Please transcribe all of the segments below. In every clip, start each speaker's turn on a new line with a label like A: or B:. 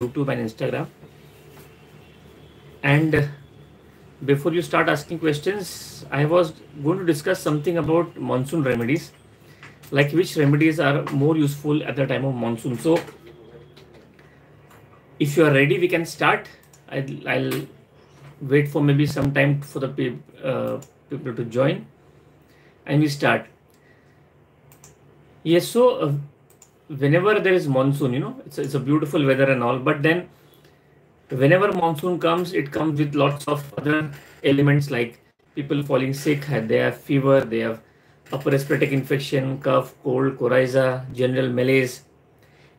A: YouTube and Instagram. And before you start asking questions, I was going to discuss something about monsoon remedies, like which remedies are more useful at the time of monsoon. So if you are ready, we can start. I'll wait for maybe some time for the people to join, and we start. Yes, so whenever there is monsoon, it's a beautiful weather and all, but then whenever monsoon comes, it comes with lots of other elements like people falling sick, they have fever, they have upper respiratory infection, cough, cold, coryza, general malaise.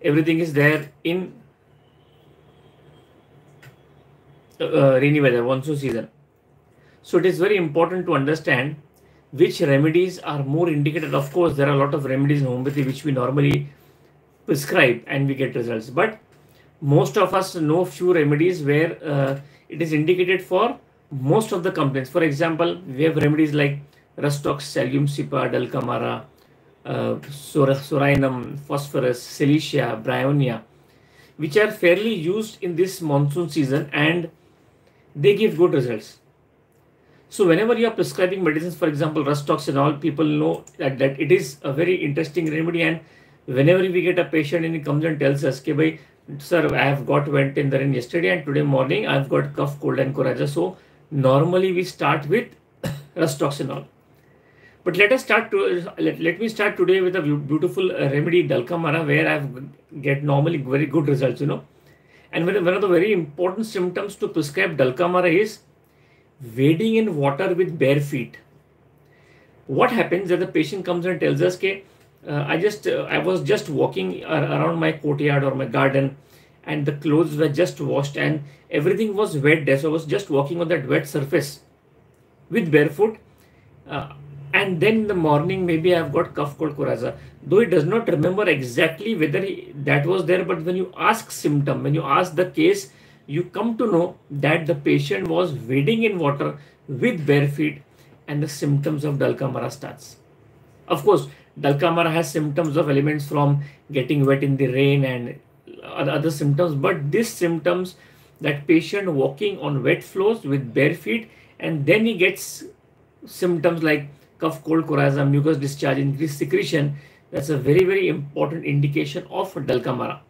A: Everything is there in rainy weather, monsoon season. So it is very important to understand which remedies are more indicated. Of course, there are a lot of remedies in homeopathy which we normally prescribe and we get results. But most of us know few remedies where it is indicated for most of the complaints. For example, we have remedies like Rustox, Salium Sipa, Dulcamara, Sorinum, Phosphorus, Cilicia, Bryonia, which are fairly used in this monsoon season and they give good results. So whenever you are prescribing medicines, for example, Rustox and all, people know that it is a very interesting remedy. And whenever we get a patient and he comes and tells us, okay, bhai, sir, I have got went in the rain yesterday and today morning I've got cough, cold and coryza. So normally we start with Rustox and all. But let me start today with a beautiful remedy, Dulcamara, where I've get normally very good results. And one of the very important symptoms to prescribe Dulcamara is wading in water with bare feet. What happens that the patient comes and tells us, okay, I was just walking around my courtyard or my garden, and the clothes were just washed and everything was wet there. So I was just walking on that wet surface with barefoot. And then in the morning, maybe I've got cough, cold, coryza. Though he does not remember exactly whether that was there, but when you ask symptom, when you ask the case, you come to know that the patient was wading in water with bare feet and the symptoms of Dulcamara starts. Of course, Dulcamara has symptoms of elements from getting wet in the rain and other symptoms, but these symptoms, that patient walking on wet floors with bare feet, and then he gets symptoms like cough, cold, coryza, mucus discharge, increased secretion, that's a very, very important indication of Dulcamara.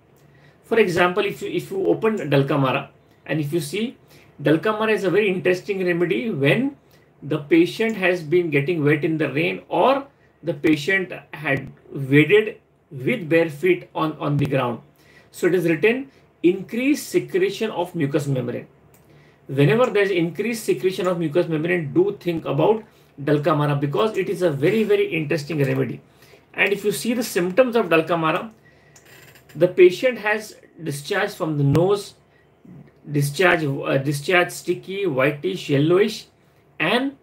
A: For example, if you open Dulcamara and if you see, Dulcamara is a very interesting remedy when the patient has been getting wet in the rain or the patient had waded with bare feet on the ground. So it is written increased secretion of mucous membrane. Whenever there is increased secretion of mucous membrane, do think about Dulcamara because it is a very, very interesting remedy. And if you see the symptoms of Dulcamara, the patient has discharge from the nose, discharge sticky, whitish, yellowish, and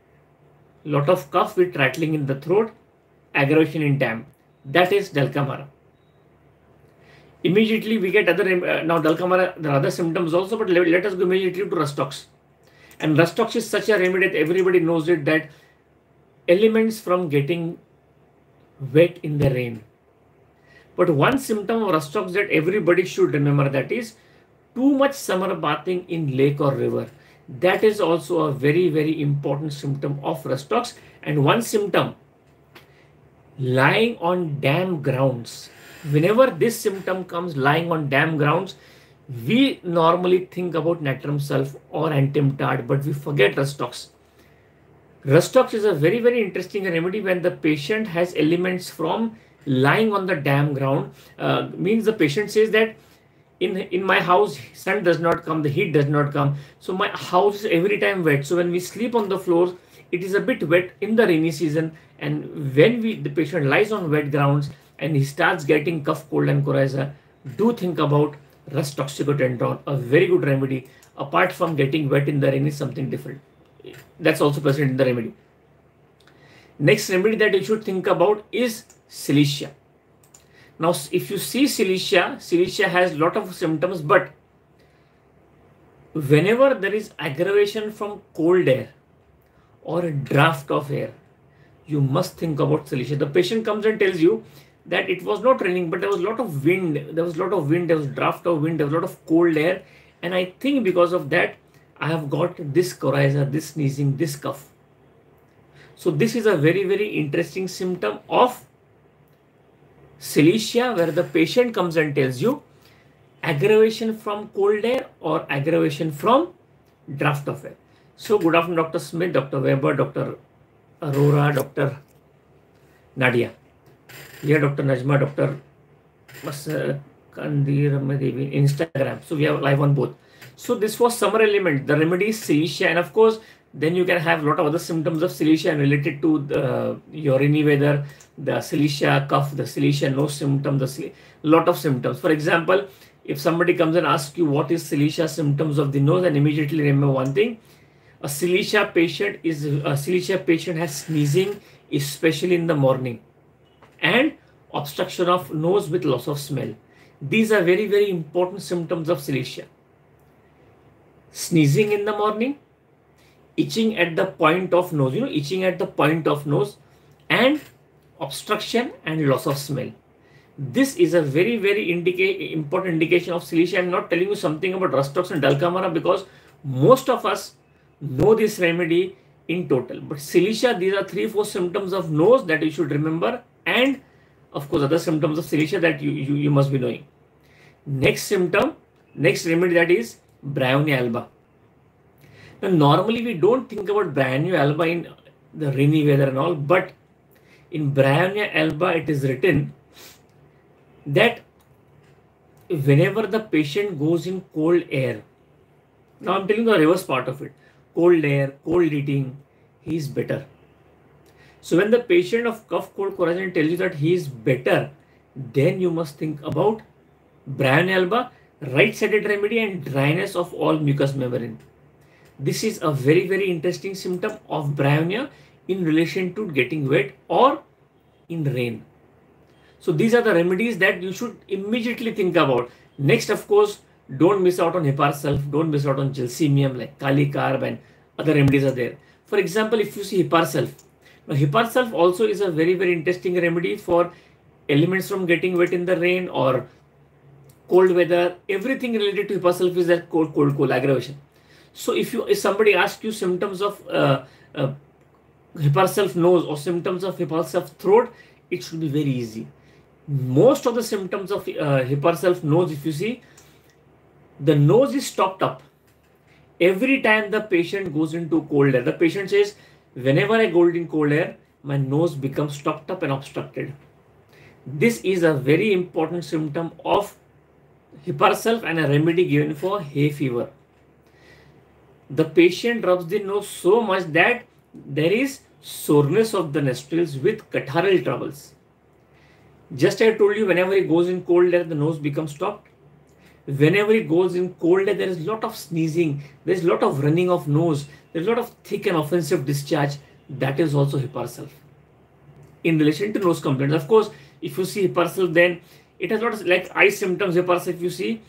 A: lot of cough with rattling in the throat, aggravation in damp. That is Dulcamara. Immediately we get other, now Dulcamara, there are other symptoms also, but let us go immediately to Rustox. And Rustox is such a remedy that everybody knows it, that elements from getting wet in the rain. But one symptom of Rustox that everybody should remember, that is too much summer bathing in lake or river. That is also a very, very important symptom of Rustox. And one symptom, lying on damp grounds. Whenever this symptom comes, lying on damp grounds, we normally think about natrum sulph or antimtard, but we forget Rustox. Rustox is a very, very interesting remedy when the patient has elements from lying on the damp ground. Means the patient says that in my house, sun does not come, the heat does not come. So my house is every time wet. So when we sleep on the floors, it is a bit wet in the rainy season. And when the patient lies on wet grounds and he starts getting cough, cold and coryza, do think about Rus toxicodendron, a very good remedy. Apart from getting wet in the rain is something different. That's also present in the remedy. Next remedy that you should think about is Cilicia. Now, if you see Cilicia has a lot of symptoms, but whenever there is aggravation from cold air or a draft of air, you must think about Cilicia. The patient comes and tells you that it was not raining, but there was a lot of wind. There was a lot of wind. There was draft of wind. There was a lot of cold air, and I think because of that, I have got this coryza, this sneezing, this cough. So this is a very, very interesting symptom of Cilicia, where the patient comes and tells you aggravation from cold air or aggravation from draft of air. So good afternoon, Dr. Smith, Dr. Weber, Dr. Arora, Dr. Nadia. Here, Dr. Najma, Dr. Kandir Devi, Instagram. So we have live on both. So this was summer element, the remedy is Cilicia, and of course, then you can have a lot of other symptoms of Cilicia related to the rainy weather, the Cilicia cough, the Cilicia no symptom, the lot of symptoms. For example, if somebody comes and asks you what is Cilicia symptoms of the nose, and immediately remember one thing: a Cilicia patient has sneezing, especially in the morning, and obstruction of nose with loss of smell. These are very, very important symptoms of Cilicia. Sneezing in the morning, itching at the point of nose, itching at the point of nose, and obstruction and loss of smell. This is a very, very important indication of Cilicia. I am not telling you something about Rustox and Dulcamara because most of us know this remedy in total. But Cilicia, these are 3-4 symptoms of nose that you should remember, and of course other symptoms of Cilicia that you must be knowing. Next remedy, that is Bryonia alba. Now normally we don't think about Bryonia alba in the rainy weather and all, but in Bryonia alba it is written that whenever the patient goes in cold air, now I'm telling you the reverse part of it, cold air, cold eating, he is better. So when the patient of cough, cold, coryza tells you that he is better, then you must think about Bryonia alba, right-sided remedy, and dryness of all mucous membrane. This is a very, very interesting symptom of Bryonia in relation to getting wet or in rain. So these are the remedies that you should immediately think about. Next, of course, don't miss out on Hiparsulf, don't miss out on Gelsemium, like Kali Carb, and other remedies are there. For example, if you see Hiparsulf, now Hiparsulf also is a very, very interesting remedy for ailments from getting wet in the rain or cold weather. Everything related to Hiparsulf is that cold aggravation. So if somebody asks you symptoms of Hiparsulf nose or symptoms of Hiparsulf throat, it should be very easy. Most of the symptoms of Hiparsulf nose, if you see, the nose is stopped up. Every time the patient goes into cold air, the patient says, whenever I go in cold air, my nose becomes stopped up and obstructed. This is a very important symptom of Hiparsulf and a remedy given for hay fever. The patient rubs the nose so much that there is soreness of the nostrils with catarrhal troubles. Just I told you, whenever he goes in cold air, the nose becomes stopped. Whenever he goes in cold air, there is a lot of sneezing, there is a lot of running of nose, there is a lot of thick and offensive discharge. That is also Hiparsulf. In relation to nose complaints, of course, if you see Hiparsulf, then it has not like eye symptoms. Hiparsulf, if you see,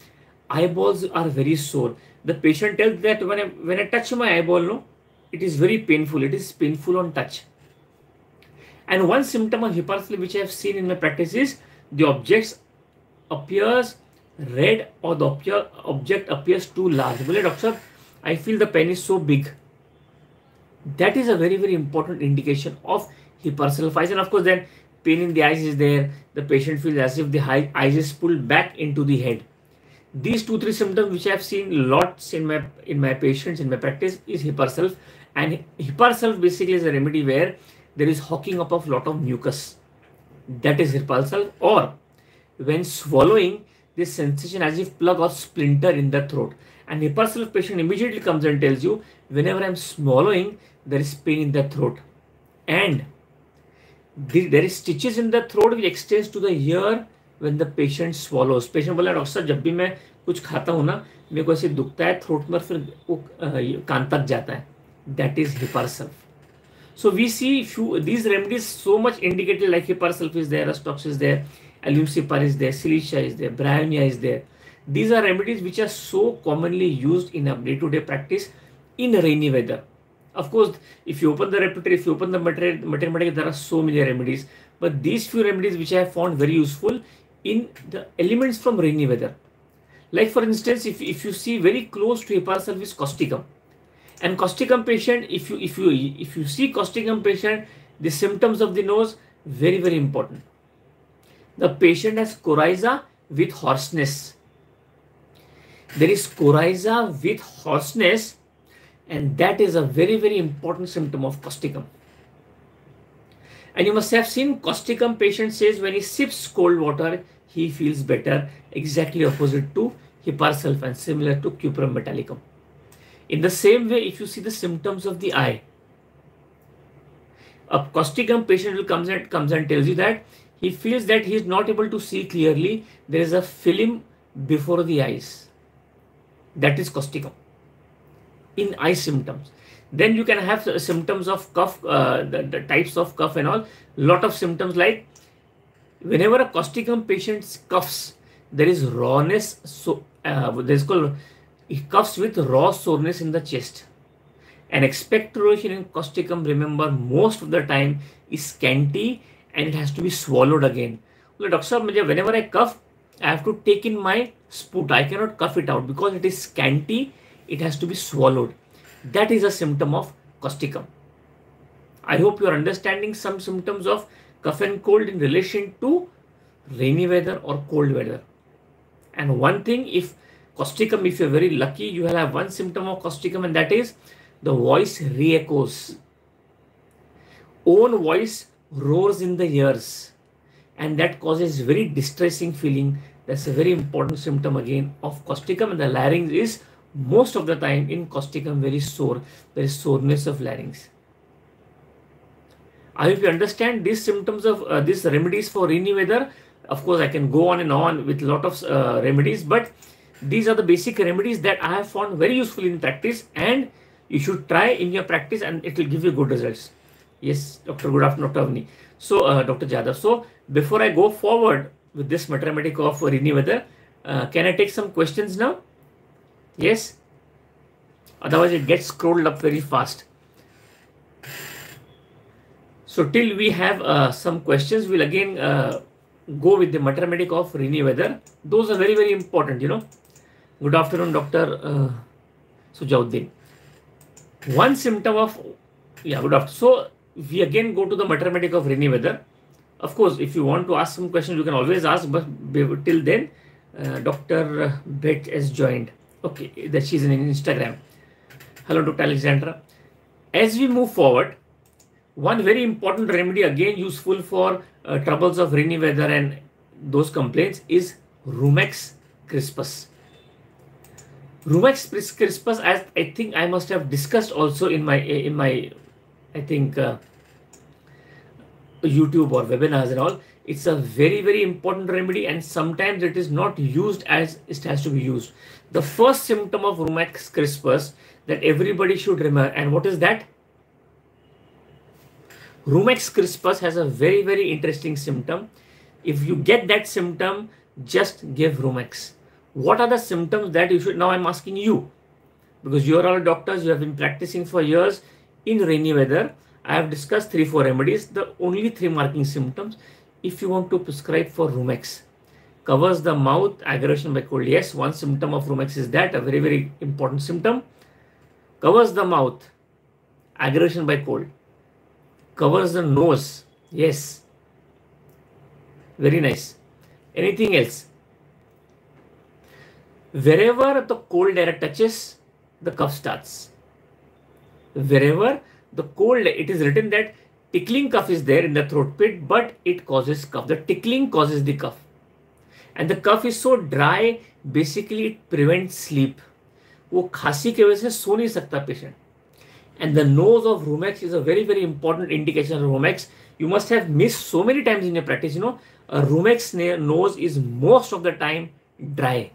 A: eyeballs are very sore. The patient tells that when I touch my eyeball, no, it is very painful. It is painful on touch. And one symptom of Hiparsulf which I have seen in my practice is the object appears red or the object appears too large. Well, doctor, I feel the pen is so big. That is a very, very important indication of Hiparsulf eyes. And of course, then pain in the eyes is there. The patient feels as if the eyes is pulled back into the head. These 2-3 symptoms which I have seen lots in my patients, in my practice, is Hiparsulf. And Hiparsulf basically is a remedy where there is hawking up of lot of mucus. That is Hiparsulf. Or when swallowing, this sensation as if plug or splinter in the throat. And Hiparsulf patient immediately comes and tells you, whenever I am swallowing, there is pain in the throat. And there is stitches in the throat which extends to the ear when the patient swallows. Patient बोला doctor साहब जब भी मैं कुछ खाता हूँ ना मेरे को ऐसे दुखता है थ्रोट में फिर वो कान तक जाता है. That is Hiparsulf. So we see these remedies so much indicated, like Hiparsulf is there, Rustox is there, Ailments is there, Cilicia is there, Bryonia is there. These are remedies which are so commonly used in our day-to-day practice in rainy weather. Of course, if you open the repertoire, if you open the material, there are so many remedies. But these few remedies which I have found very useful in the elements from rainy weather. Like for instance, if you see very close to hepar is causticum, and causticum patient, if you see causticum patient, the symptoms of the nose very important. The patient has coryza with hoarseness. There is coryza with hoarseness, and that is a very important symptom of causticum. And you must have seen causticum patient says when he sips cold water, he feels better, exactly opposite to hepar sulfan, similar to cuprum metallicum. In the same way, if you see the symptoms of the eye, a causticum patient will comes and tells you that he feels that he is not able to see clearly. There is a film before the eyes. That is causticum in eye symptoms. Then you can have symptoms of cough, the types of cough and all. Lot of symptoms like whenever a causticum patient coughs, there is rawness. So there is called, he coughs with raw soreness in the chest. And expectoration in causticum, remember, most of the time is scanty and it has to be swallowed again. Well, doctor, whenever I cough, I have to take in my spout. I cannot cough it out because it is scanty. It has to be swallowed. That is a symptom of causticum. I hope you are understanding some symptoms of cough and cold in relation to rainy weather or cold weather. And one thing, if causticum, if you're very lucky, you will have one symptom of causticum, and that is the voice re-echoes. Own voice roars in the ears, and that causes very distressing feeling. That's a very important symptom again of causticum, and the larynx is most of the time in causticum very sore. There is soreness of larynx. I hope you understand these symptoms of these remedies for rainy weather. Of course, I can go on and on with a lot of remedies, but these are the basic remedies that I have found very useful in practice, and you should try in your practice and it will give you good results. Yes, Doctor. Good afternoon, Dr. Avni. So, Dr. Jadhav. So, before I go forward with this mathematics of rainy weather, can I take some questions now? Yes? Otherwise, it gets scrolled up very fast. So, till we have some questions, we'll again go with the mathematics of rainy weather. Those are very important, you know. Good afternoon, Dr. Sujauddin. One symptom of, yeah, good afternoon. So, we again go to the mathematics of rainy weather. Of course, if you want to ask some questions, you can always ask, but till then, Dr. Bet has joined. Okay, that she's in Instagram. Hello, Dr. Alexandra. As we move forward, one very important remedy again useful for troubles of rainy weather and those complaints is Rumex crispus. Rumex crispus, as I think I must have discussed also in my I think YouTube or webinars and all. It's a very important remedy, and sometimes it is not used as it has to be used. The first symptom of Rumex crispus that everybody should remember, and what is that? Rumex crispus has a very interesting symptom. If you get that symptom, just give Rumex. What are the symptoms that you should? Now I'm asking you, because you are all doctors, you have been practicing for years in rainy weather. I have discussed 3-4 remedies, the only 3 marking symptoms. If you want to prescribe for Rumex, covers the mouth, aggravation by cold. Yes, one symptom of Rumex is that, a very important symptom. Covers the mouth, aggravation by cold. Covers the nose. Yes. Very nice. Anything else? Wherever the cold air touches, the cough starts. Wherever the cold, it is written that tickling cough is there in the throat pit, but it causes cough. The tickling causes the cough. And the cough is so dry, basically it prevents sleep. वो खांसी के वजह से सो नहीं सकता patient. And the nose of Rumex is a very important indication of Rumex. You must have missed so many times in your practice, you know, a Rumex nose is most of the time dry.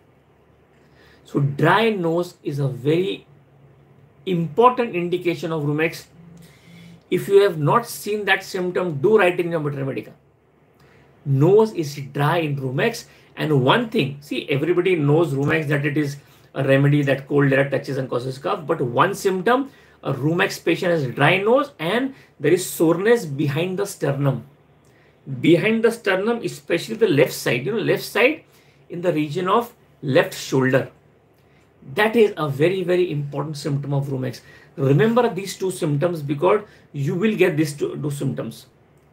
A: So dry nose is a very important indication of Rumex. If you have not seen that symptom, do write in your Mathematica. Nose is dry in Rumex. And one thing, see, everybody knows Rumex, that it is a remedy that cold air touches and causes cough. But one symptom, a Rumex patient has dry nose and there is soreness behind the sternum. behind the sternum, especially the left side, left side in the region of left shoulder. That is a very, very important symptom of rheumax. Remember these two symptoms because you will get these two symptoms.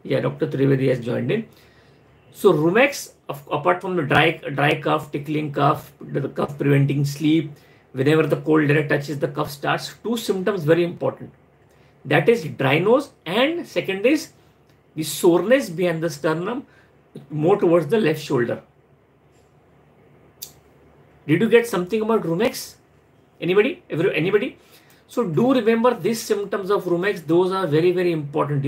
A: Yeah, Dr. Trivedi has joined in. So rheumax, apart from the dry cough, tickling cough, the cough preventing sleep, whenever the cold air touches, the cough starts. Two symptoms very important. That is dry nose, and second is the soreness behind the sternum, more towards the left shoulder. Did you get something about rheumax? Anybody? Anybody? So do remember these symptoms of rheumax. Those are very, very important,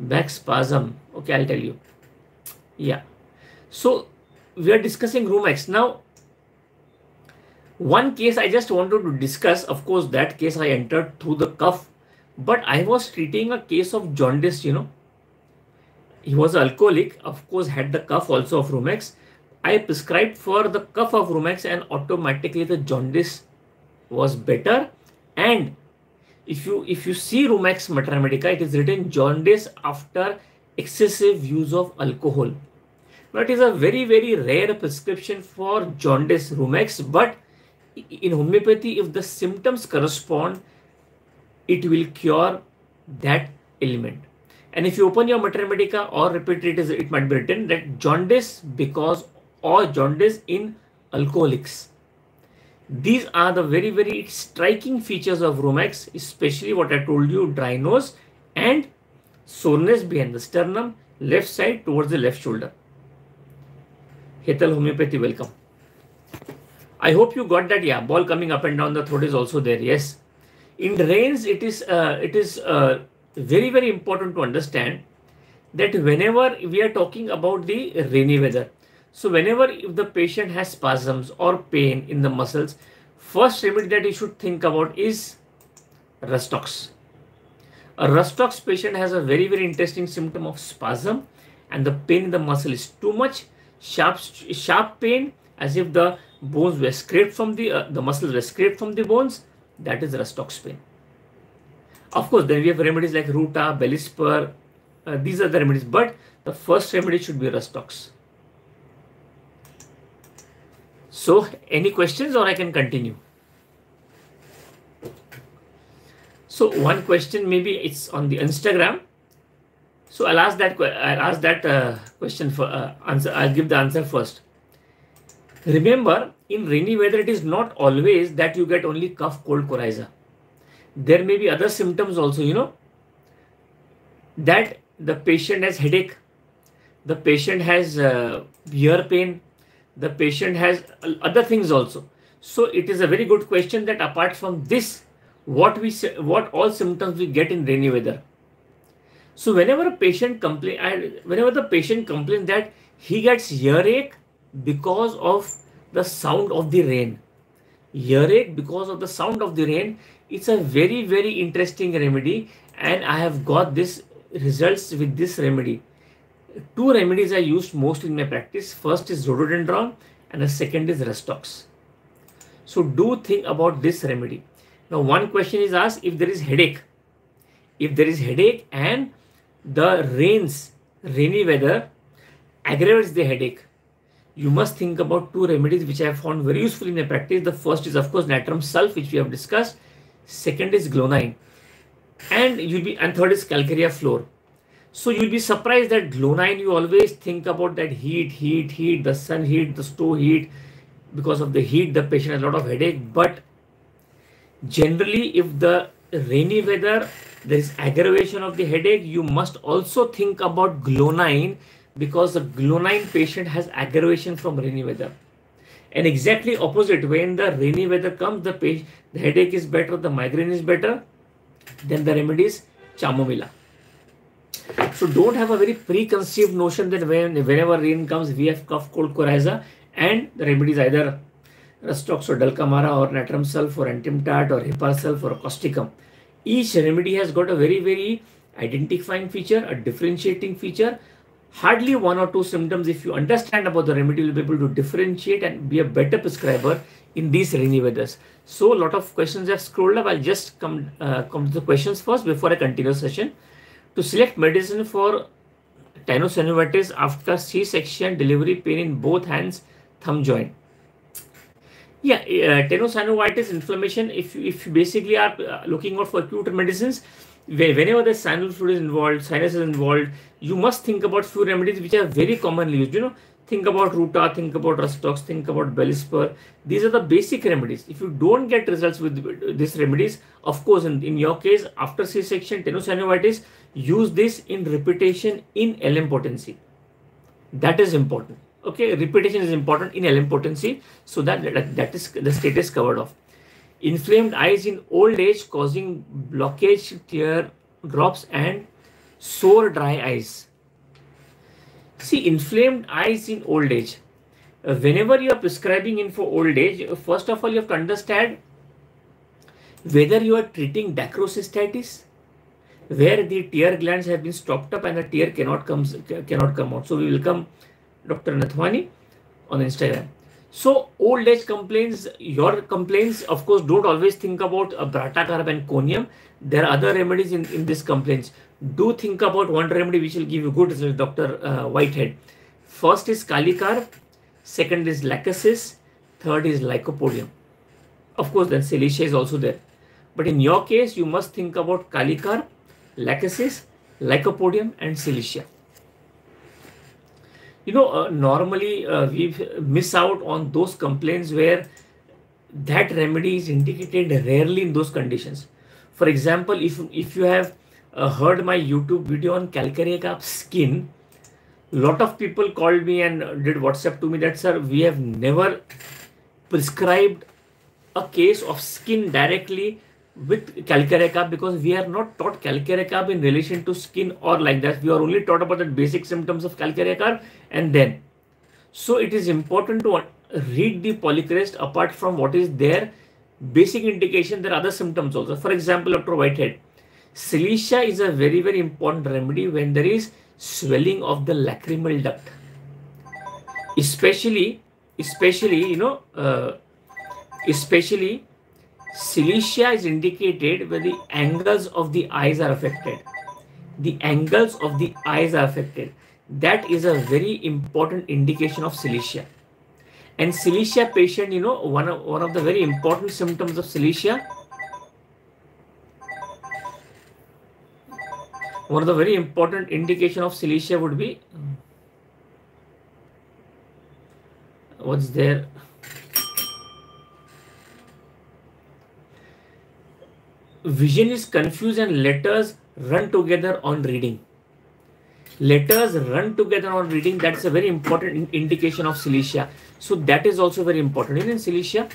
A: Back spasm. Okay, I'll tell you. Yeah. So we are discussing rheumax. Now, one case I just wanted to discuss. Of course, that case I entered through the cough. But I was treating a case of jaundice, He was an alcoholic. Of course, had the cough also of rheumax. I prescribed for the cough of rheumax and automatically the jaundice was better. And if you see rheumax mater medica, it is written jaundice after excessive use of alcohol. Now it is a very, very rare prescription for jaundice rheumax, but in homeopathy, if the symptoms correspond, it will cure that ailment. And if you open your mater medica or repeat it might be written that jaundice because or jaundice in alcoholics. These are the very, very striking features of rheumax, especially what I told you, dry nose and soreness behind the sternum, left side towards the left shoulder. Hetal Homeopathy, welcome. I hope you got that. Yeah, ball coming up and down the throat is also there. Yes. In rains, it is very, very important to understand that whenever we are talking about the rainy weather, so whenever if the patient has spasms or pain in the muscles, first remedy that you should think about is rustox. A rustox patient has a very, very interesting symptom of spasm and the pain in the muscle is too much, sharp pain as if the bones were scraped from the muscles were scraped from the bones. That is rustox pain. Of course, then we have remedies like ruta, belly spur. These are the remedies, but the first remedy should be rustox. So, any questions or I can continue? So, one question maybe it's on the Instagram. So, I'll ask that question for answer. I'll give the answer first. Remember, in rainy weather, it is not always that you get only cough, cold, coryza. There may be other symptoms also, that the patient has headache, the patient has ear pain, the patient has other things also. So it is a very good question that apart from this, what all symptoms we get in rainy weather. So whenever the patient complains that he gets earache because of the sound of the rain, earache because of the sound of the rain, it's a very, very interesting remedy, and I have got this results with this remedy. Two remedies I used most in my practice. First is rhododendron and the second is rustox. So do think about this remedy. Now one question is asked, if there is headache. If there is headache and the rainy weather aggravates the headache, you must think about two remedies which I have found very useful in my practice. The first is of course natrum sulph, which we have discussed. Second is glonine. And third is calcarea floor. So you'll be surprised that glonine, you always think about that heat, the sun heat, the stove heat. Because of the heat, the patient has a lot of headache. But generally, if the rainy weather, there is aggravation of the headache, you must also think about glonine, because the glonine patient has aggravation from rainy weather. And exactly opposite, when the rainy weather comes, the headache is better, the migraine is better, then the remedy is chamomilla. So don't have a very preconceived notion that whenever rain comes, we have cough, cold, coryza, and the remedy is either rustox or dulcamara or natrum sulph or antimtat or hepar sulph or causticum. Each remedy has got a very, very identifying feature, a differentiating feature. Hardly one or two symptoms. If you understand about the remedy, you'll be able to differentiate and be a better prescriber in these rainy weathers. So a lot of questions have scrolled up. I'll just come to the questions first before I continue the session. To select medicine for tenosynovitis after C-section, delivery, pain in both hands, thumb joint. Yeah, tenosynovitis inflammation. If you basically are looking out for acute medicines, whenever the sinus fluid is involved, sinus is involved, you must think about few remedies which are very commonly used. Think about Ruta, think about Rustox, think about Belispur. These are the basic remedies. If you don't get results with these remedies, of course, in your case, after C-section, tenosynovitis, use this in repetition in LM potency. That is important. Okay, repetition is important in LM potency, so that is the status covered off. Inflamed eyes in old age causing blockage, tear drops, and sore dry eyes. See, inflamed eyes in old age. Whenever you are prescribing in for old age, first of all, you have to understand whether you are treating dacrocystitis, where the tear glands have been stopped up and the tear cannot come out. So we will come Dr. Nathwani on Instagram. So old age complaints, your complaints, of course, don't always think about Bratacarb and Conium. There are other remedies in these complaints. Do think about one remedy which will give you good results, Dr. Whitehead. First is Calicarb, second is Lachesis, third is Lycopodium. Of course, then Cilicia is also there. But in your case, you must think about Calicarb, Lachesis, Lycopodium, and Cilicia. Normally we miss out on those complaints where that remedy is indicated rarely in those conditions. For example, if you have heard my YouTube video on calcareous carb skin, lot of people called me and did WhatsApp to me that, sir, we have never prescribed a case of skin directly with calcareous carb because we are not taught calcareous carb in relation to skin or like that. We are only taught about the basic symptoms of calcareous carb and then. So it is important to read the polycrest apart from what is there. Basic indication, there are other symptoms also. For example, Dr. Whitehead, Cilicia is a very, very important remedy when there is swelling of the lacrimal duct. Especially Cilicia is indicated where the angles of the eyes are affected. The angles of the eyes are affected. That is a very important indication of Cilicia. And Cilicia patient, one of the very important symptoms of Cilicia, one of the very important indication of Cilicia would be, what's there? Vision is confused and letters run together on reading. Letters run together on reading, that's a very important indication of Cilicia. So that is also very important. In Cilicia,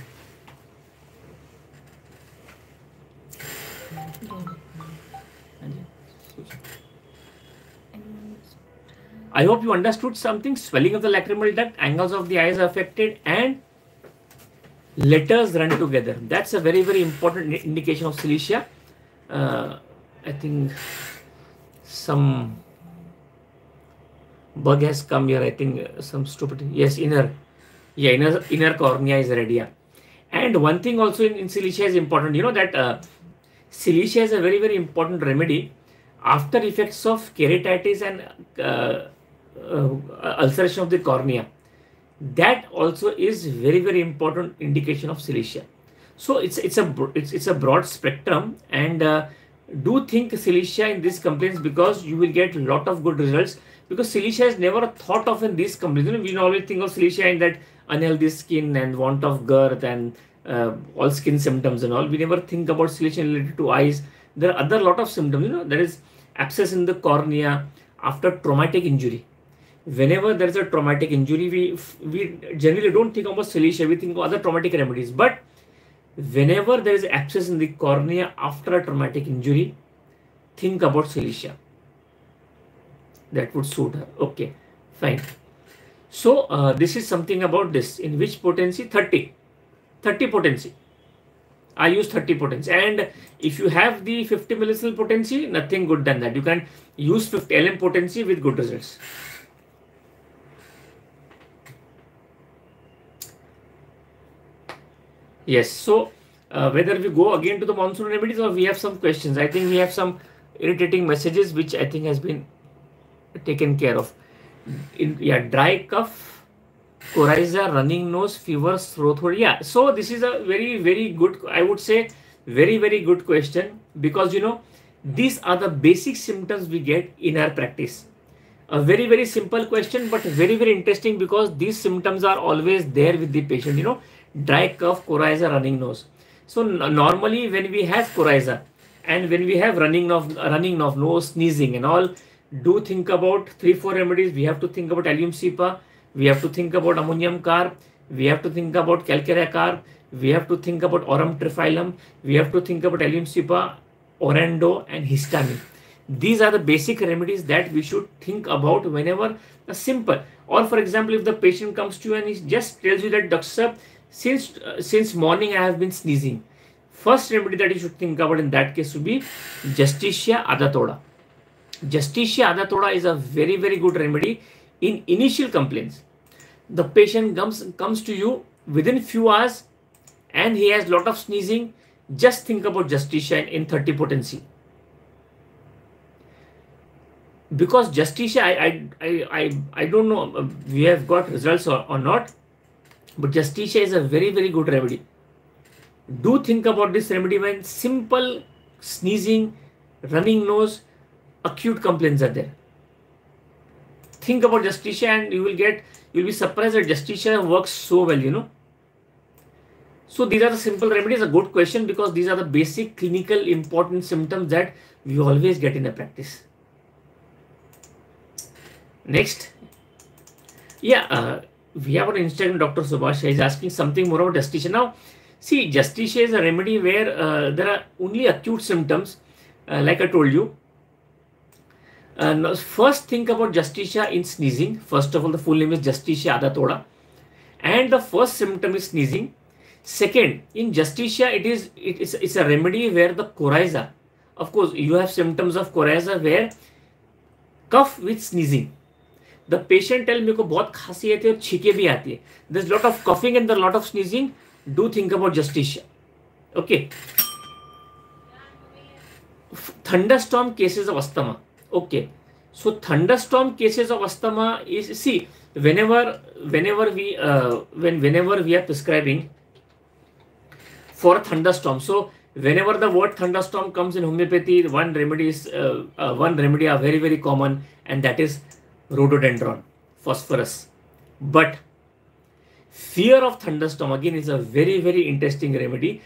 A: I hope you understood something. Swelling of the lacrimal duct, angles of the eyes are affected, and letters run together. That's a very, very important indication of Cilicia. I think some bug has come here. I think some stupid. Yes, inner cornea is red. Yeah. And one thing also in Cilicia is important. That Cilicia is a very, very important remedy after effects of keratitis and ulceration of the cornea. That also is very, very important indication of Cilicia. So it's a broad spectrum, and do think Cilicia in these complaints because you will get a lot of good results. Because Cilicia is never thought of in these complaints. We always think of Cilicia in that unhealthy skin and want of girth and all skin symptoms and all. We never think about Cilicia related to eyes. There are other lot of symptoms. There is abscess in the cornea after traumatic injury. Whenever there is a traumatic injury, we generally don't think about Cilicia, we think of other traumatic remedies. But whenever there is abscess in the cornea after a traumatic injury, think about Cilicia. That would suit her. Okay, fine. So this is something about this. In which potency? 30 potency. I use 30 potency. And if you have the 50 millisol potency, nothing good than that. You can use 50 LM potency with good results. Yes, so whether we go again to the monsoon remedies or we have some questions. I think we have some irritating messages, which I think has been taken care of. Dry cough, coryza, running nose, fever, throat. Yeah, so this is a very good, I would say, very good question, because these are the basic symptoms we get in our practice. A very simple question, but very interesting, because these symptoms are always there with the patient. Dry cough, coryza, running nose. So normally when we have coryza and when we have running of nose, sneezing and all, do think about 3-4 remedies. We have to think about allium cepa, we have to think about ammonium carb, we have to think about calcarea carb, we have to think about aurum triphyllum, we have to think about allium cepa, orando and histamine. These are the basic remedies that we should think about whenever a simple, or for example, if the patient comes to you and he just tells you that, doctor sir, since morning I have been sneezing, first remedy that you should think about in that case would be Justitia adatoda. Justitia adatoda is a very good remedy in initial complaints. The patient comes to you within few hours and he has lot of sneezing. Just think about Justitia in 30 potency. Because Justitia, I don't know we have got results or not, but Justitia is a very good remedy. Do think about this remedy when simple sneezing, running nose, acute complaints are there. Think about Justitia and you'll be surprised that Justitia works so well, So these are the simple remedies. A good question, because these are the basic clinical important symptoms that we always get in a practice. Next, we have an Instagram, Dr. Subhash is asking something more about Justitia. Now, see, Justitia is a remedy where there are only acute symptoms, like I told you. First, think about Justitia in sneezing. First of all, the full name is Justitia adatoda, and the first symptom is sneezing. Second, in Justitia, it's a remedy where the coryza, of course, you have symptoms of coryza where cough with sneezing. The patient tells me, बहुत खांसी आती है और छींके भी आती है. There's lot of coughing and a lot of sneezing. Do think about Justitia. Okay. Thunderstorm cases of asthma. Okay. So thunderstorm cases of asthma is, see, whenever we are prescribing for a thunderstorm. So whenever the word thunderstorm comes in homeopathy, one remedy are very common, and that is rhododendron, phosphorus. But fear of thunderstorm again is a very interesting remedy.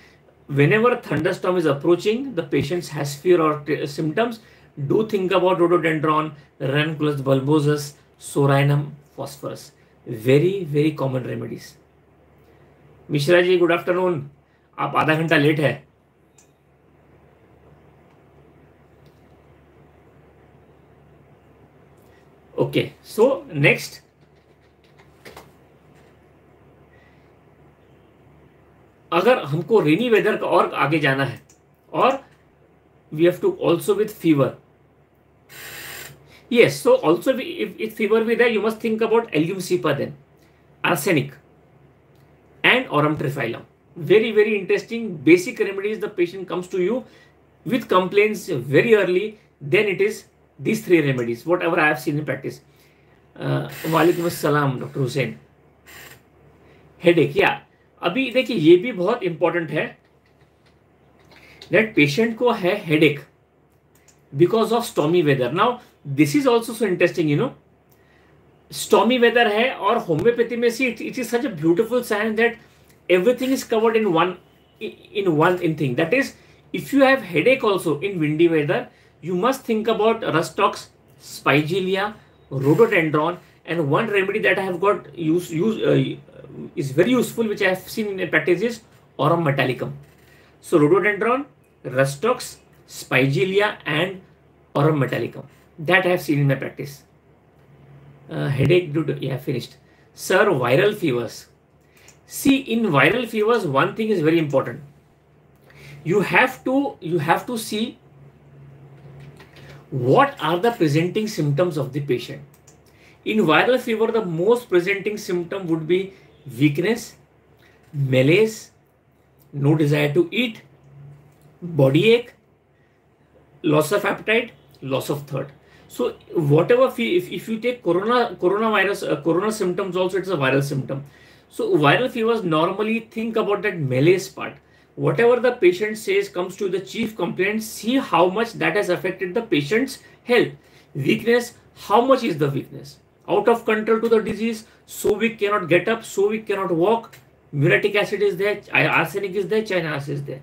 A: Whenever a thunderstorm is approaching, the patient has fear or symptoms, do think about rhododendron, ranunculus bulbosus, soranum, phosphorus. Very common remedies. Mishra ji, good afternoon. आप आधा घंटा late है. Okay, so next, अगर हमको rainy weather का और आगे जाना है, और we have to also with fever. Yes, so also if fever be there, you must think about allium cepa then, arsenic and aurum triphyllum. Very interesting basic remedies. The patient comes to you with complaints very early, then it is these 3 remedies, whatever I have seen in practice. वालेकुम अस्सलाम doctor Hussain. Headache, या अभी देखिए ये भी बहुत important है, that patient को है headache because of stormy weather. Now this is also so interesting, stormy weather है, और होम्योपैथी में see it is such a beautiful science that everything is covered in one thing. That is, if you have headache also in windy weather, you must think about rustox, spigelia, rhododendron, and one remedy that I have got is very useful, which I have seen in practice, is aurum metallicum. So rhododendron, rustox, spigelia, and aurum metallicum, that I have seen in my practice. Headache, finished. Sir, viral fevers. See, in viral fevers, one thing is very important. You have to see what are the presenting symptoms of the patient. In viral fever, the most presenting symptom would be weakness, malaise, no desire to eat, body ache, loss of appetite, loss of thirst. So whatever, if you take coronavirus, corona symptoms also, it's a viral symptom. So viral fevers normally, think about that malaise part. Whatever the patient says comes to the chief complaint, see how much that has affected the patient's health. Weakness, how much is the weakness? Out of control to the disease, so weak cannot get up, so weak cannot walk. Muriatic acid is there, arsenic is there, China acid is there.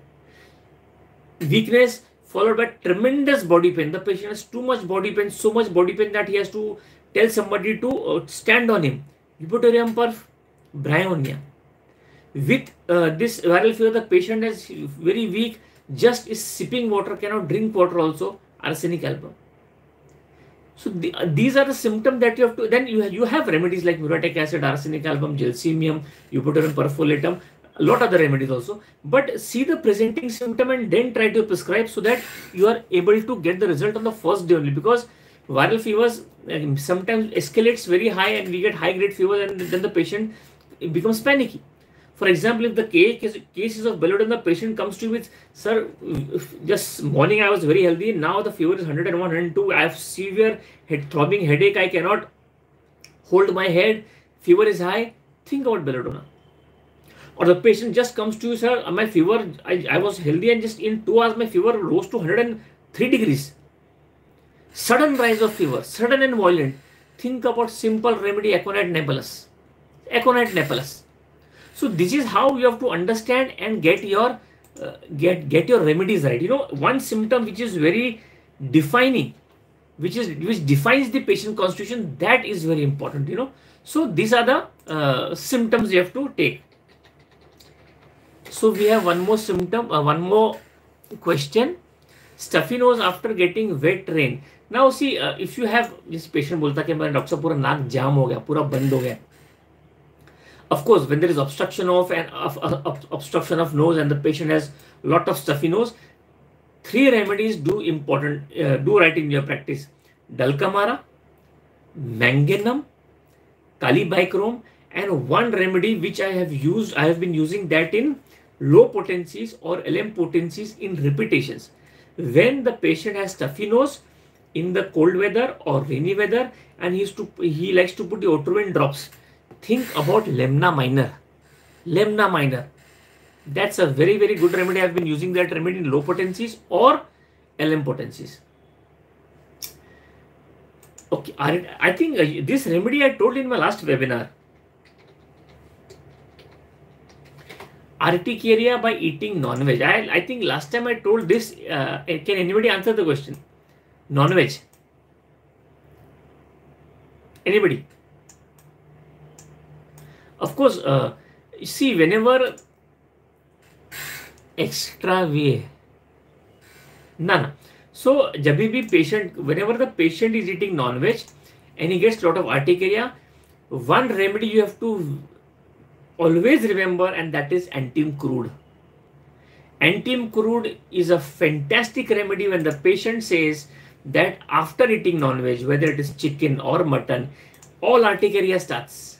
A: Weakness followed by tremendous body pain. The patient has too much body pain, so much body pain that he has to tell somebody to stand on him. Eupatorium perf, bryonia. With this viral fever, the patient is very weak, just is sipping water, cannot drink water also, arsenic album. So these are the symptoms that you have to, then you have remedies like muriatic acid, arsenic album, gelsemium, eupatorium perfolatum, a lot of the remedies also. But see the presenting symptom and then try to prescribe so that you are able to get the result on the first day only, because viral fevers sometimes escalates very high and we get high grade fever and then the patient becomes panicky. For example, if the cases of belladonna, the patient comes to you with, sir, just morning I was very healthy, now the fever is 101, 102, I have severe throbbing headache, I cannot hold my head, fever is high, think about belladonna. Or the patient just comes to you, sir, my fever, I was healthy and just in 2 hours my fever rose to 103 degrees. Sudden rise of fever, sudden and violent. Think about simple remedy, aconite nepalus. Aconite nepalus. So this is how you have to understand and get your remedies right. You know, one symptom which is very defining, which defines the patient constitution, that is very important. You know, so these are the symptoms you have to take. So we have one more symptom, one more question. Stuffy nose after getting wet rain. Now see, if you have this patient बोलता कि मेरा doctor पूरा नाक जाम हो गया, पूरा बंद हो गया. Of course, when there is obstruction of nose and the patient has lot of stuffy nose, 3 remedies do right in your practice: Dalkamara, Manganum, Calibichrome, and one remedy which I have been using that in low potencies or LM potencies in repetitions. When the patient has stuffy nose in the cold weather or rainy weather and he likes to put the Otrivin drops, think about Lemna minor. Lemna minor. That's a very, very good remedy. I've been using that remedy in low potencies or LM potencies. Okay, I think this remedy I told in my last webinar. Urticaria by eating non-veg. I think last time I told this. Can anybody answer the question? Non-veg. Anybody? Of course, see, whenever extra way, no. So, whenever the patient is eating non-veg and he gets a lot of urticaria, one remedy you have to always remember, and that is Antium crude. Antium crude is a fantastic remedy when the patient says that after eating non-veg, whether it is chicken or mutton, all urticaria starts.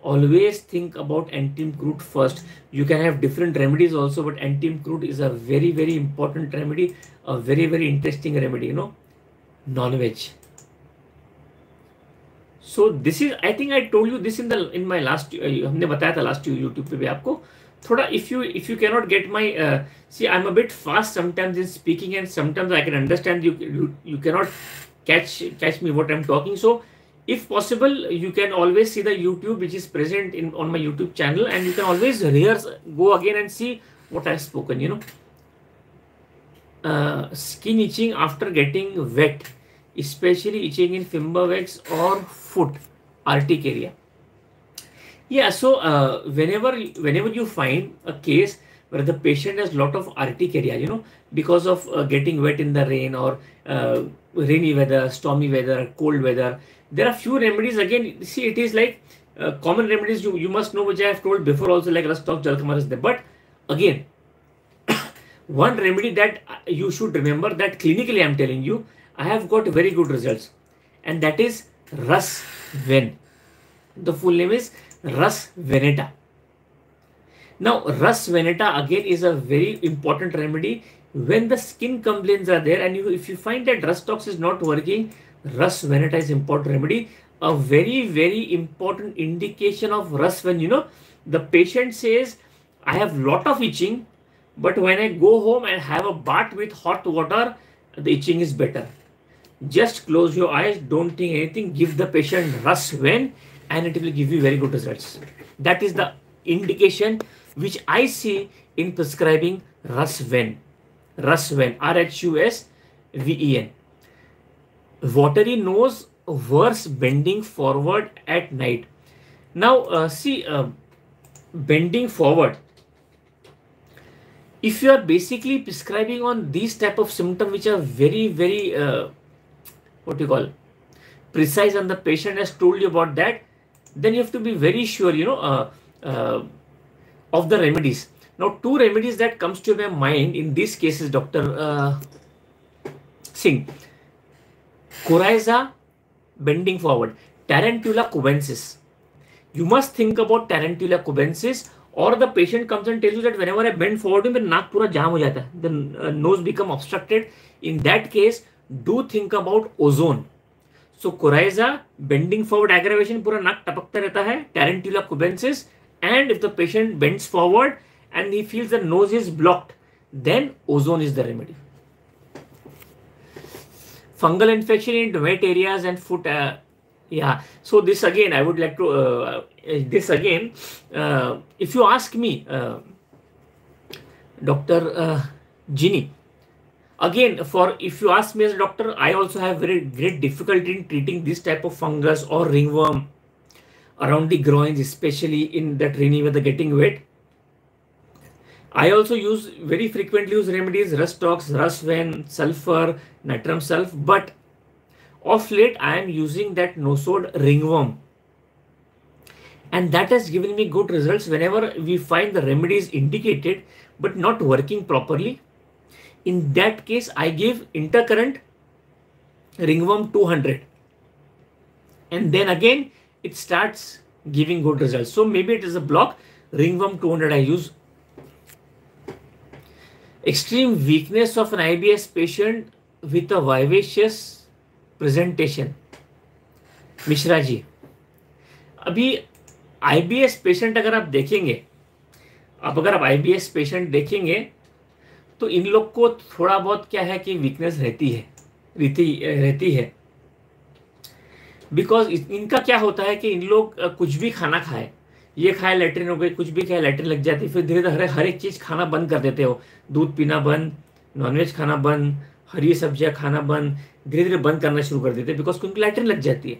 A: Always think about Antium crude first. You can have different remedies also, but Antium crude is a very, very important remedy, a very, very interesting remedy, you know, non-veg. So this is, I think I told you this in my last, हमने बताया था last YouTube पे भी आपको. थोड़ा if you cannot get my see, I'm a bit fast sometimes in speaking and sometimes I can understand you cannot catch me what I'm talking. So if possible, you can always see the YouTube which is present on my YouTube channel, and you can always go again and see what I've spoken, you know. Skin itching after getting wet, especially itching in finger-wax or foot, urticaria. Yeah, so whenever you find a case where the patient has lot of urticaria, you know, because of getting wet in the rain or rainy weather, stormy weather, cold weather, there are few remedies. Again, see, it is like common remedies you must know, which I have told before also, like Rastock, Jalkamar is there. But again, one remedy that you should remember, that clinically I am telling you, I have got very good results, and that is Ras Ven. The full name is Ras Veneta. Now, Ras Veneta again is a very important remedy When the skin complaints are there, and if you find that rust tox is not working, rust veneta is important remedy. A very important indication of rust when the patient says, I have lot of itching, but when I go home and have a bath with hot water, the itching is better. Just close your eyes, don't think anything, give the patient rust ven, and it will give you very good results. That is the indication which I see in prescribing rust ven. Rust ven, RHUSVEN. Watery nose, worse bending forward at night. Now see, bending forward, if you are basically prescribing on these type of symptoms which are very what you call precise, and the patient has told you about that, then you have to be very sure of the remedies. Now, two remedies that comes to my mind in these cases, Dr. Singh. Coryza, bending forward. Tarantula cubensis. You must think about Tarantula cubensis, or the patient comes and tells you that whenever I bend forward, my naak pura jam ho jata hai. The nose become obstructed. In that case, do think about ozone. So coryza, bending forward aggravation, pura naak tapakta rehta hai. Tarantula cubensis, and if the patient bends forward and he feels the nose is blocked, then ozone is the remedy. Fungal infection in wet areas and foot. Yeah. So this again, I would like to if you ask me, Dr. Ginny, again, if you ask me as a doctor, I also have very great difficulty in treating this type of fungus or ringworm around the groins, especially in that rainy weather getting wet. I also very frequently use remedies, rust tox, rust ven, sulfur, natrum sulf, but of late I am using that nosode ringworm, and that has given me good results. Whenever we find the remedies indicated but not working properly, in that case I give intercurrent ringworm 200, and then again it starts giving good results. So maybe it is a block, ringworm 200 I use. Extreme weakness of an IBS patient with a vivacious presentation. Mishra ji, अभी IBS patient अगर आप देखेंगे, IBS patient देखेंगे तो इन लोग को थोड़ा बहुत क्या है कि वीकनेस रहती है बिकॉज इनका क्या होता है कि इन लोग कुछ भी खाना खाए, ये खाए लैट्रिन हो गई, कुछ भी खाए लैट्रिन लग जाती है, फिर धीरे धीरे हर एक चीज़ खाना बंद कर देते हो, दूध पीना बंद, नॉनवेज खाना बंद, हरी सब्जियां खाना बंद, धीरे धीरे बंद करना शुरू कर देते हैं बिकॉज उनको लैट्रिन लग जाती है.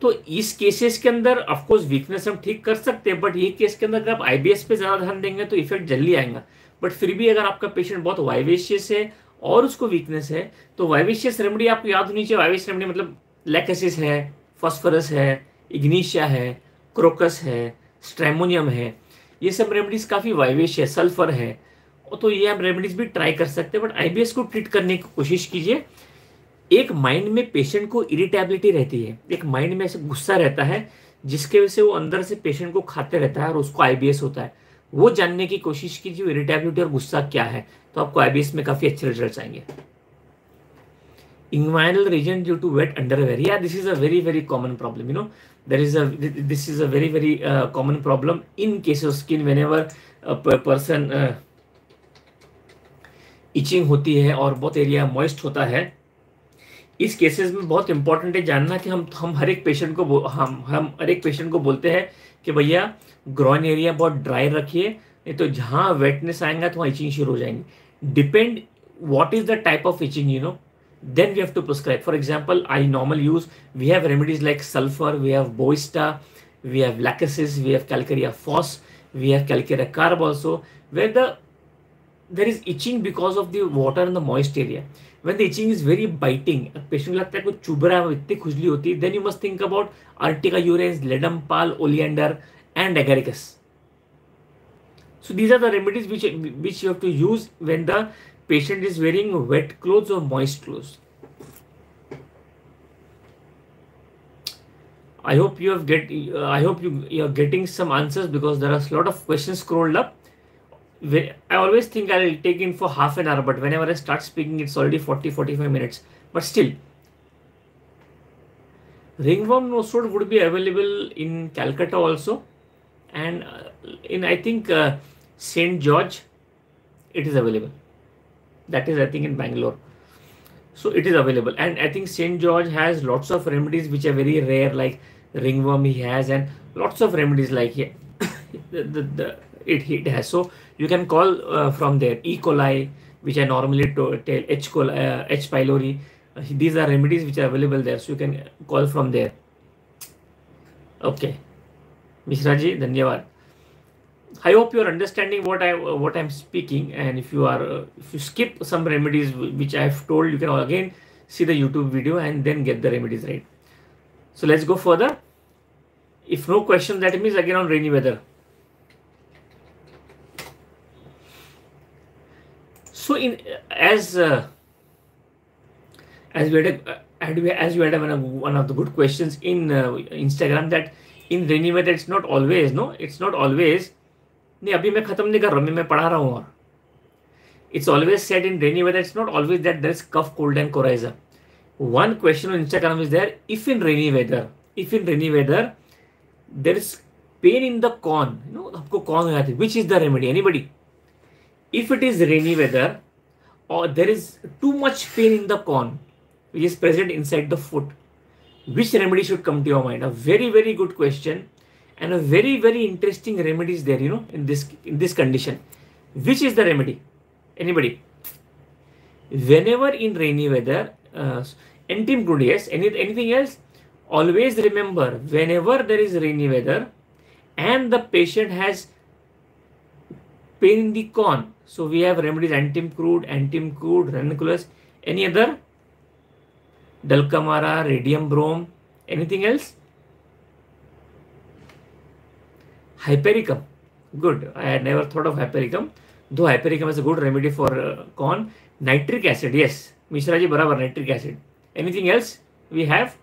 A: तो इस केसेस के अंदर ऑफकोर्स वीकनेस हम ठीक कर सकते हैं, बट ये केस के अंदर अगर आप IBS पे ज़्यादा ध्यान देंगे तो इफेक्ट जल्दी आएगा. बट फिर भी अगर आपका पेशेंट बहुत वाइवेशियस है और उसको वीकनेस है, तो वाइवेशियस रेमेडी आपको याद होनी चाहिए. वाइवेशियस रेमेडी मतलब लैकेसिस है, फॉस्फोरस है, इग्नीशिया है, क्रोकस है, स्ट्रेमोनियम है, ये सब रेमेडीज काफ़ी वाइवेशियस, सल्फर है, तो ये आप रेमेडीज भी ट्राई कर सकते हैं. बट IBS को ट्रीट करने की कोशिश कीजिए. एक माइंड में पेशेंट को इरिटेबिलिटी रहती है, एक माइंड में ऐसे गुस्सा रहता है जिसके वजह से वो अंदर से पेशेंट को खाते रहता है और उसको IBS होता है. वो जानने की कोशिश कीजिए इरिटेबिलिटी और गुस्सा क्या है, तो आपको IBS में काफ़ी अच्छे रिजल्ट्स आएंगे. Inguinal region due to wet underwear. Yeah, this is a very common problem. This is a very common problem in case of skin. Whenever a person itching होती है और बहुत एरिया मॉइस्ट होता है, इस केसेस में बहुत इंपॉर्टेंट है जानना कि हम हर एक पेशेंट को बोलते हैं कि भैया ग्रॉइन एरिया बहुत ड्राई रखिए, नहीं तो जहाँ वेटनेस आएगा तो वहाँ इचिंग शुरू हो जाएंगे. Depend what is the type of itching, then we have to prescribe. For example, I normally use, we have remedies like sulfur, we have boista, we have lachesis, we have calcarea phos, we have calcarea carb also, where there is itching because of the water in the moist area. When the itching is very biting, patient को लगता है कुछ चुभ रहा है, इतनी खुजली होती है, then you must think about Artica urens, ledum pal, oleander and agaricus. So these are the remedies which you have to use when the patient is wearing wet clothes or moist clothes. I hope you are getting some answers because there are a lot of questions scrolled up. I always think I'll take in for half an hour, but whenever I start speaking, it's already 40-45 minutes. But still, ringworm nosode would be available in Calcutta also, and in I think St. George, it is available. That is, I think, in Bangalore. So it is available, and I think St. George has lots of remedies which are very rare, like ringworm he has, and lots of remedies like here. it has. So you can call from there. E. coli, which I normally tell, H. pylori. These are remedies which are available there, so you can call from there. Okay, Mishra ji, dhanyawad. I hope you are understanding what I'm speaking, and if you skip some remedies which I have told, you can again see the YouTube video and then get the remedies right. So let's go further. If no question, that means again on rainy weather. So as you had one of the good questions in Instagram, that in rainy weather it's not always, no, it's not always. नहीं अभी मैं खत्म नहीं कर रहा हूँ, मैं पढ़ा रहा हूँ और it's always said in rainy weather, it's not always that there is cough, cold and coryza. One question on Instagram is there, if in rainy weather there is pain in the corn, you know, आपको कौन हो जाती है, which is the remedy? Anybody? If it is rainy weather or there is too much pain in the corn which is present inside the foot, which remedy should come to your mind? A very, very good question. And a very, very interesting remedy is there, you know, in this condition. Which is the remedy? Anybody? Whenever in rainy weather, anything good, yes, anything else? Always remember, whenever there is rainy weather and the patient has pain in the corn, so we have remedies: antimcrude, ranunculus. Any other? Dulcamara, radium brome. Anything else? Hypericum. Good. I had never thought of hypericum. Though hypericum is a good remedy for corn. Nitric acid. Yes. Mishra ji barabar, nitric acid. Anything else we have?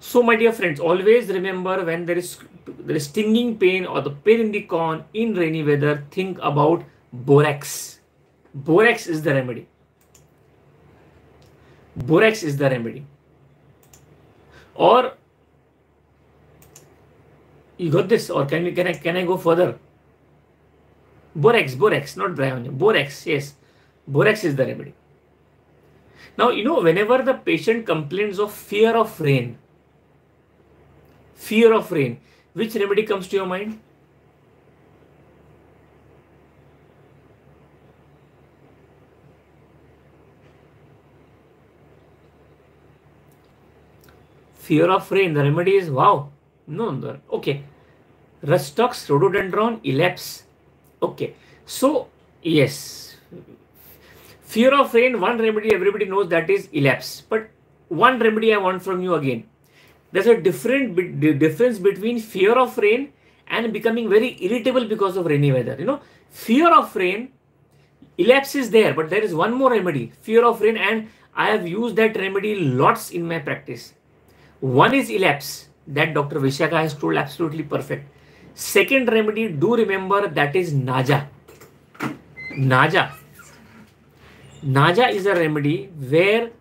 A: So my dear friends, always remember, when there is stinging pain or the pain in the corn in rainy weather, think about borax. Borax is the remedy. Borax is the remedy. Or you got this, or can I go further? Borax, not bryonia. Borax, yes. Borax is the remedy. Now, you know, whenever the patient complains of fear of rain, which remedy comes to your mind? Fear of rain, the remedy is, wow, no, okay. Rustox, rhododendron, elapse. Okay, so yes, fear of rain, one remedy everybody knows, that is elapse. But one remedy I want from you again. There's a difference between fear of rain and becoming very irritable because of rainy weather. You know, fear of rain, elapse is there, but there is one more remedy, fear of rain, and I have used that remedy lots in my practice. One is elapse, that Dr. Vishaka has told, absolutely perfect. Second remedy, do remember, that is Naja. Naja is a remedy where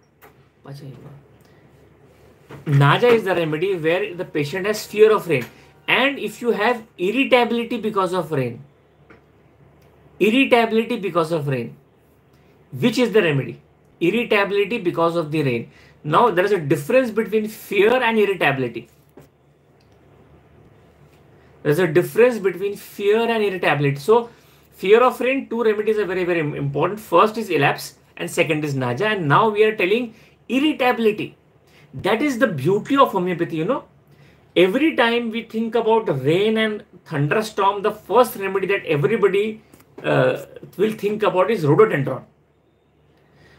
A: the patient has fear of rain, and if you have irritability because of rain, which is the remedy? Irritability because of the rain. Now there is a difference between fear and irritability. So fear of rain, two remedies are very, very important. First is elapse and second is Naja. And now we are telling irritability. That is the beauty of homeopathy, you know. Every time we think about rain and thunderstorm, the first remedy that everybody will think about is rhododendron.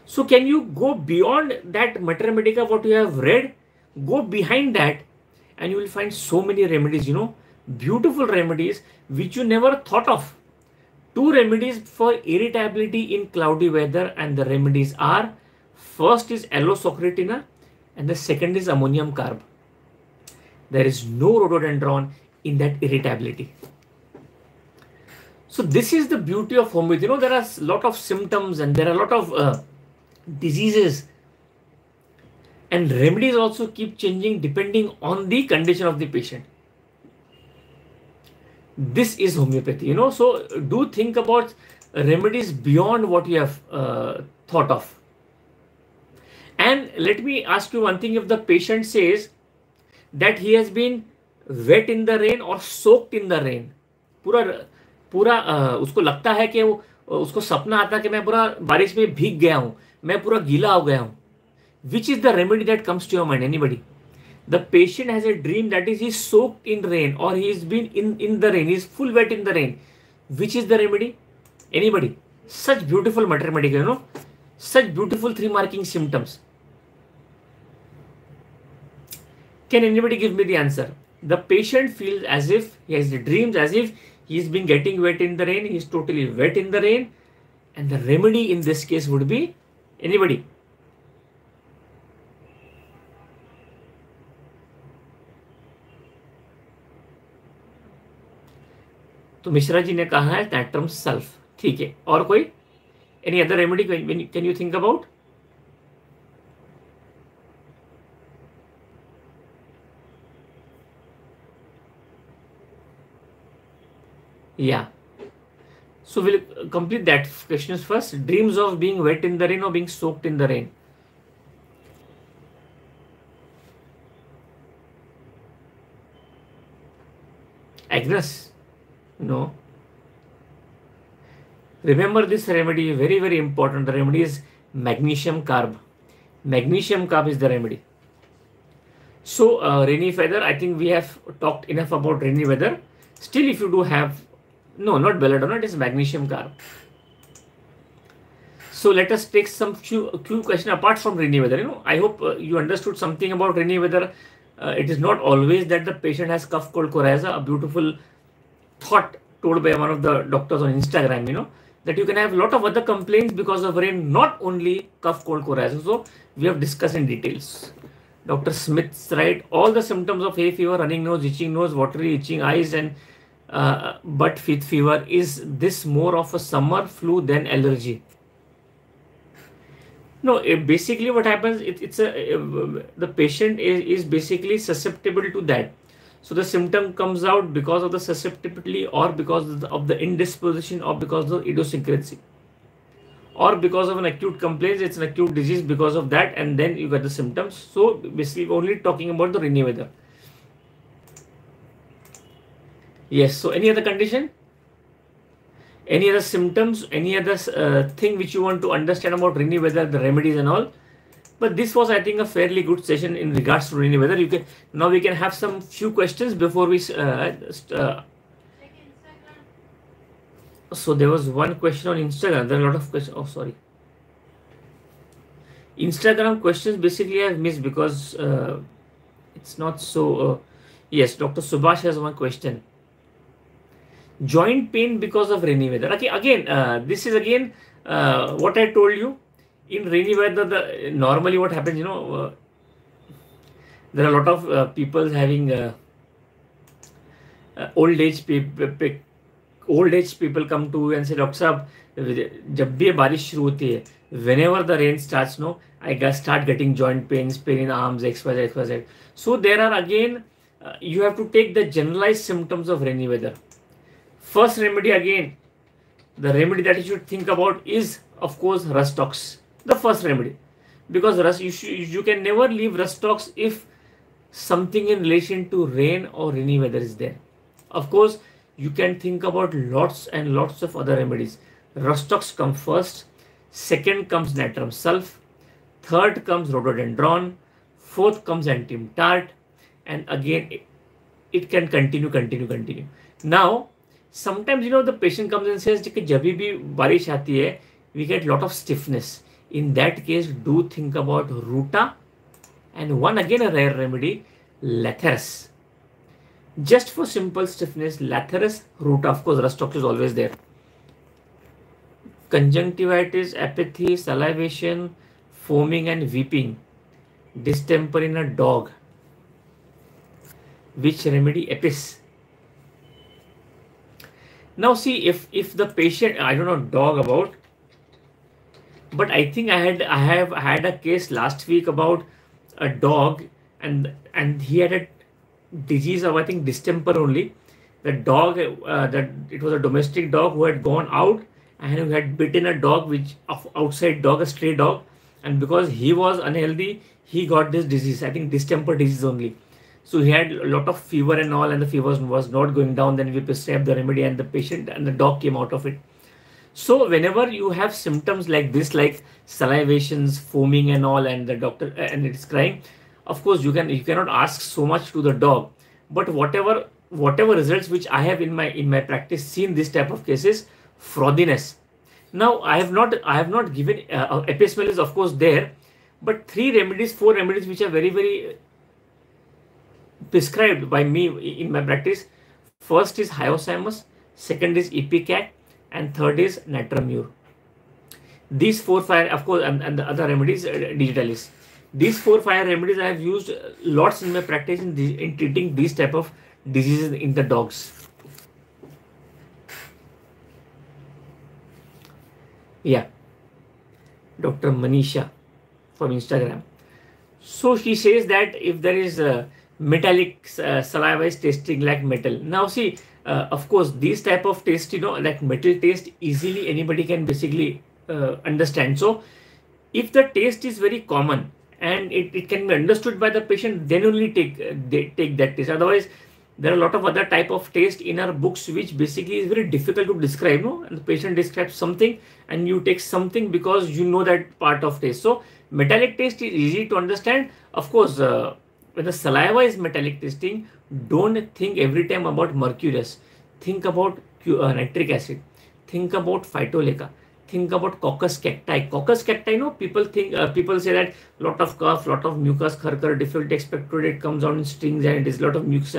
A: So can you go beyond that Mater Medica, what you have read? Go behind that and you will find so many remedies, you know, beautiful remedies which you never thought of. Two remedies for irritability in cloudy weather, and the remedies are, first is Allosocretina and the second is ammonium carb. there is no rhododendron in that irritability. So this is the beauty of homeopathy. There are a lot of symptoms and there are a lot of diseases, and remedies also keep changing depending on the condition of the patient. This is homeopathy, so do think about remedies beyond what you have thought of. And let me ask you one thing. If the patient says that he has been wet in the rain or soaked in the rain, पूरा उसको लगता है कि उसको सपना आता है कि मैं पूरा बारिश में भीग गया हूं, मैं पूरा गीला हो गया हूं, which is the remedy that comes to your mind? Anybody? The patient has a dream that is he's soaked in rain or he's been in the rain, he's full wet in the rain. Which is the remedy? Anybody? Such beautiful mathematical, such beautiful 3 marking symptoms. Can anybody give me the answer? The patient feels as if he has the dreams as if he's been getting wet in the rain, he's totally wet in the rain, and the remedy in this case would be, anybody? तो मिश्रा जी ने कहा है टैट्रम sulph, ठीक है. और कोई any other remedy can you think about? Yeah. So we'll complete that questions first. Dreams of being wet in the rain or being soaked in the rain. Agnes? No. Remember this remedy, very, very important. The remedy is magnesium carb. Magnesium carb is the remedy. So rainy weather, I think we have talked enough about rainy weather. Still, if you do have, no, not belladonna, it is magnesium carb. So let us take some few questions apart from rainy weather. I hope you understood something about rainy weather. It is not always that the patient has cough, cold, coryza. A beautiful thought told by one of the doctors on Instagram, that you can have a lot of other complaints because of rain, not only cough, cold, coryza. So we have discussed in details. Dr. Smith's right, all the symptoms of hay fever, running nose, itching nose, watery, itching eyes, and butt fever. Is this more of a summer flu than allergy? No, basically what happens, the patient is basically susceptible to that. So the symptom comes out because of the susceptibility or because of the indisposition or because of idiosyncrasy. Or because of an acute complaint, it's an acute disease because of that, and then you get the symptoms. So basically only talking about the rainy weather. Yes, so any other condition? Any other symptoms? Any other thing which you want to understand about rainy weather, the remedies and all? But this was, I think, a fairly good session in regards to rainy weather. Now we can have some few questions before we so there was one question on Instagram. There are a lot of questions. Oh, sorry. Instagram questions basically I have missed because it's not so. Yes, Dr. Subhash has one question. Joint pain because of rainy weather. Okay, again, this is again what I told you. In rainy weather, normally what happens, there are a lot of people having old age people come to you and say, Doctor Saab, जब भी बारिश शुरू होती है, whenever the rain starts, I start getting joint pains, pain in arms, XYZ, XYZ. So there are again, you have to take the generalized symptoms of rainy weather. First remedy again, the remedy that you should think about is, of course, Rustox. The first remedy, because you can never leave Rustox if something in relation to rain or rainy weather is there. Of course, you can think about lots and lots of other remedies. Rustox comes first, second comes natrum sulph, third comes rhododendron, fourth comes antium tart, and again it can continue. Now, sometimes the patient comes and says कि जब भी बारिश आती है, we get lot of stiffness. In that case, do think about Ruta, and one again a rare remedy, Lathyrus. Just for simple stiffness, Lathyrus, Ruta. Of course, Rustox is always there. Conjunctivitis, apathy, salivation, foaming and weeping, distemper in a dog. Which remedy? Epis. Now see, if the patient, I don't know dog about, but I think I have had a case last week about a dog, and he had a disease of, I think, distemper only. The dog, that it was a domestic dog who had gone out and who had bitten a dog, which of outside dog, a stray dog, and because he was unhealthy, he got this disease. I think distemper disease only. So he had a lot of fever and all, and the fever was not going down. Then we prescribed the remedy, and the patient and the dog came out of it. So whenever you have symptoms like this, like salivations, foaming and all, and the doctor and it's crying, of course you cannot ask so much to the dog. But whatever results which I have in my practice seen this type of cases, frothiness. Now I have not given epismel is of course there, but 4 remedies which are very prescribed by me in my practice. First is hyoscyamus, second is ipecac, and third is natramur. These 4-5, of course, and the other remedies, digitalis. These 4-5 remedies I have used lots in my practice in treating these type of diseases in the dogs. Yeah, Dr. Manisha from Instagram. So she says that if there is metallic saliva is tasting like metal. Now see, of course, these type of taste, like metal taste, easily anybody can basically understand. So if the taste is very common and it can be understood by the patient, then only take that taste. Otherwise, there are a lot of other type of taste in our books which basically is very difficult to describe. No, and the patient describes something and you take something because you know that part of taste. So metallic taste is easy to understand. Of course, when the saliva is metallic tasting, don't think every time about mercurius. Think about nitric acid. Think about phytoleca. Think about coccus cacti. Coccus cacti, people say that lot of cough, lot of mucus, khar, difficult to expectorate, it comes out in strings and it is lot of mucus.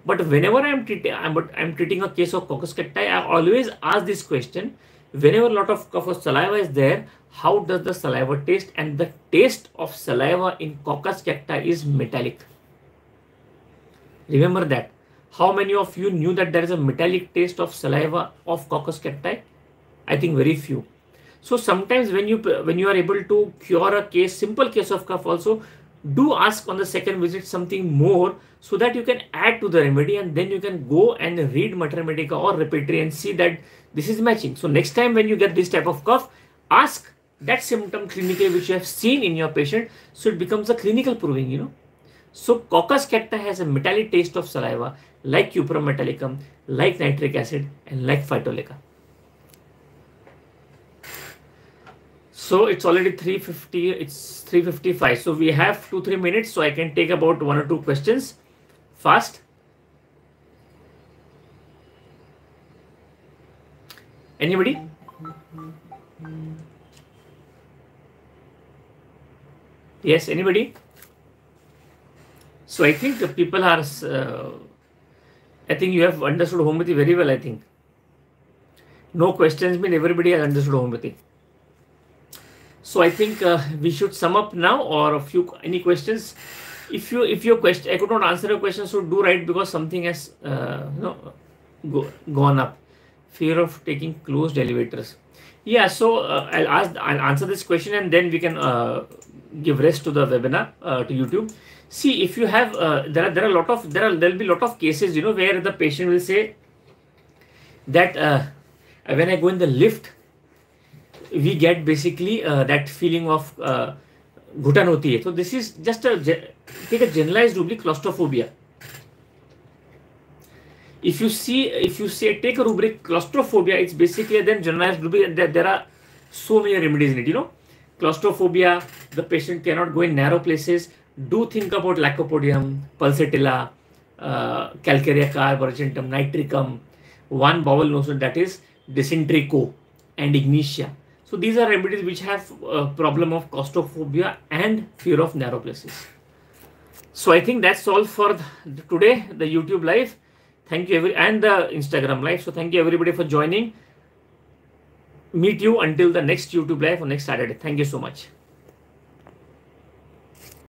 A: But whenever I'm treating a case of coccus cacti, I always ask this question. Whenever a lot of cough or saliva is there, how does the saliva taste? And the taste of saliva in coccus cacti is metallic. Remember that. How many of you knew that there is a metallic taste of saliva of coccus cacti? I think very few. So sometimes when you are able to cure a simple case of cough also, do ask on the second visit something more so that you can add to the remedy, and then you can go and read Mater Medica or Repertory and see that this is matching. So next time when you get this type of cough, ask that symptom clinically which you have seen in your patient, so it becomes a clinical proving, So coccus cacti has a metallic taste of saliva like cuprum metallicum, like nitric acid, and like phytoleca. So it's already 3:50, it's 3:55. So we have 2-3 minutes, so I can take about 1 or 2 questions fast. Anybody? Yes, anybody? So I think the people are, I think you have understood homeopathy very well, I think. No questions mean everybody has understood homeopathy. So I think we should sum up now, or any questions. If your question, I could not answer your question, so do write, because something has gone up. Fear of taking closed elevators. Yeah, so I'll answer this question, and then we can give rest to the webinar to YouTube. See, if you have there'll be a lot of cases, where the patient will say that when I go in the lift, we get basically that feeling of ghutan hoti hai. So this is just take a generalized rubric, claustrophobia. If you say take a rubric claustrophobia, it's basically then generalized rubric. There are so many remedies in it. Claustrophobia, the patient cannot go in narrow places. Do think about Lycopodium, Pulsatilla, Calcarea carb, Argentum, Nitricum, one bowel notion, that is Dysenterico and Ignitia. So these are remedies which have a problem of claustrophobia and fear of narrow places. So I think that's all for today, the YouTube live. Thank you and the Instagram live. So thank you everybody for joining. Meet you until the next YouTube live on next Saturday. Thank you so much.